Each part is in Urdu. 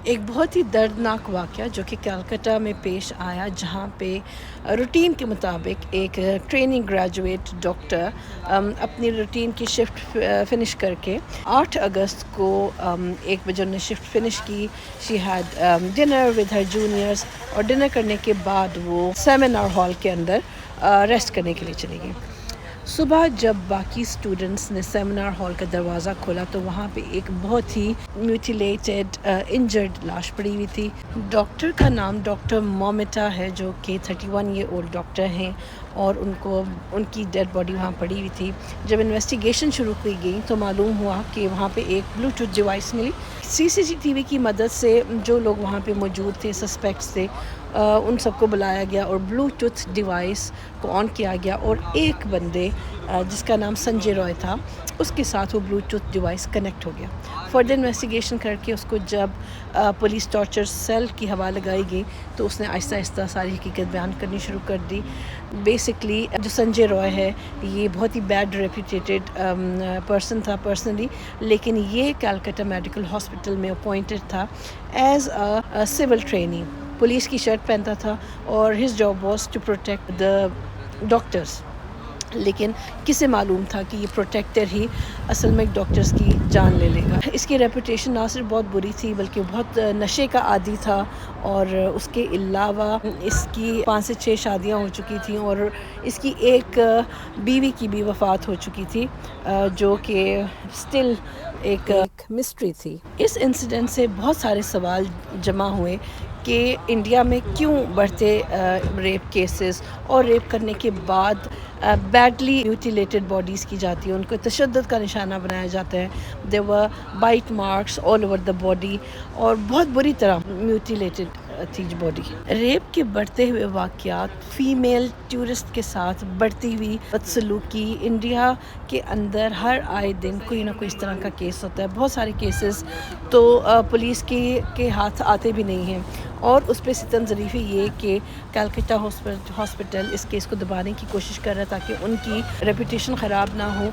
ایک بہت ہی دردناک واقعہ جو کہ کلکتہ میں پیش آیا، جہاں پہ روٹین کے مطابق ایک ٹریننگ گریجویٹ ڈاکٹر اپنی روٹین کی شفٹ فنش کر کے 8 اگست کو 1 بجے انہوں نے شفٹ فنش کی. She had dinner with her juniors, اور ڈنر کرنے کے بعد وہ سیمینار ہال کے اندر ریسٹ کرنے کے لیے چلی گئی. صبح جب باقی اسٹوڈنٹس نے سیمینار ہال کا دروازہ کھولا تو وہاں پہ ایک بہت ہی میوٹیلیٹڈ انجرڈ لاش پڑی ہوئی تھی. ڈاکٹر کا نام ڈاکٹر مومٹا ہے، جو کہ 31 ایئر اولڈ ڈاکٹر ہیں، اور ان کی ڈیڈ باڈی وہاں پڑی ہوئی تھی. جب انویسٹیگیشن شروع کی گئی تو معلوم ہوا کہ وہاں پہ ایک بلوٹوتھ ڈیوائس ملی. CCTV کی مدد سے جو لوگ وہاں پہ موجود تھے، سسپیکٹس تھے، ان سب کو بلایا گیا اور بلوٹوتھ ڈیوائس کو آن کیا گیا، اور ایک بندے جس کا نام سنجے رائے تھا، اس کے ساتھ وہ بلوٹوتھ ڈیوائس کنیکٹ ہو گیا. فردر انویسٹیگیشن کر کے اس کو جب پولیس ٹارچر سیل کی ہوا لگائی گئی تو اس نے آہستہ آہستہ ساری حقیقت بیان کرنی شروع کر دی. بیسکلی جو سنجے رائے ہے، یہ بہت ہی بیڈ ریپوٹیٹڈ پرسن تھا پرسنلی، لیکن یہ کلکتہ میڈیکل ہاسپٹل میں اپوائنٹڈ تھا as a civil trainee. Police کی شرٹ پہنتا تھا اور his job was to protect the doctors. لیکن کسے معلوم تھا کہ یہ پروٹیکٹر ہی اصل میں ڈاکٹرس کی جان لے لے گا. اس کی ریپوٹیشن نہ صرف بہت بری تھی بلکہ بہت نشے کا عادی تھا، اور اس کے علاوہ اس کی 5 سے 6 شادیاں ہو چکی تھیں، اور اس کی ایک بیوی کی بھی وفات ہو چکی تھی، جو کہ سٹل ایک مسٹری تھی. اس انسیڈنٹ سے بہت سارے سوال جمع ہوئے کہ انڈیا میں کیوں بڑھتے ریپ کیسز، اور ریپ کرنے کے بعد بیڈلی میوٹیلیٹڈ باڈیز کی جاتی ہیں، ان کو تشدد کا نشانہ بنایا جاتا ہے. there were bite marks all over the body، اور بہت بری طرح میوٹیلیٹڈ تھی باڈی. ریپ کے بڑھتے ہوئے واقعات، فیمیل ٹورسٹ کے ساتھ بڑھتی ہوئی بدسلوکی، انڈیا کے اندر ہر آئے دن کوئی نہ کوئی اس طرح کا کیس ہوتا ہے. بہت سارے کیسز تو پولیس کے ہاتھ آتے بھی نہیں ہیں، اور اس پہ ستم ظریفی یہ کہ کلکتہ ہاسپٹل اس کیس کو دبانے کی کوشش کر رہا تاکہ ان کی ریپوٹیشن خراب نہ ہو.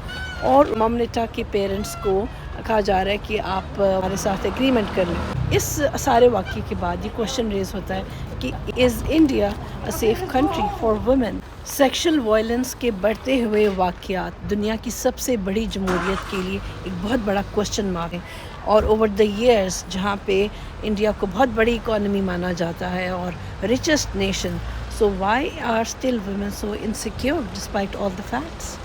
اور مومنٹا کے پیرنٹس کو کہا جا رہا ہے کہ آپ ہمارے ساتھ ایگریمنٹ کر لیں. اس سارے واقعے کے بعد یہ کوشچن ریز ہوتا ہے کہ is India a safe country for women? Sexual violence کے بڑھتے ہوئے واقعات دنیا کی سب سے بڑی جمہوریت کے لیے ایک بہت بڑا کوشچن مارک ہے. اور اوور دا ایئرس جہاں پہ انڈیا کو بہت بڑی اکانومی مانا جاتا ہے اور richest nation, so why are still women so insecure despite all the facts?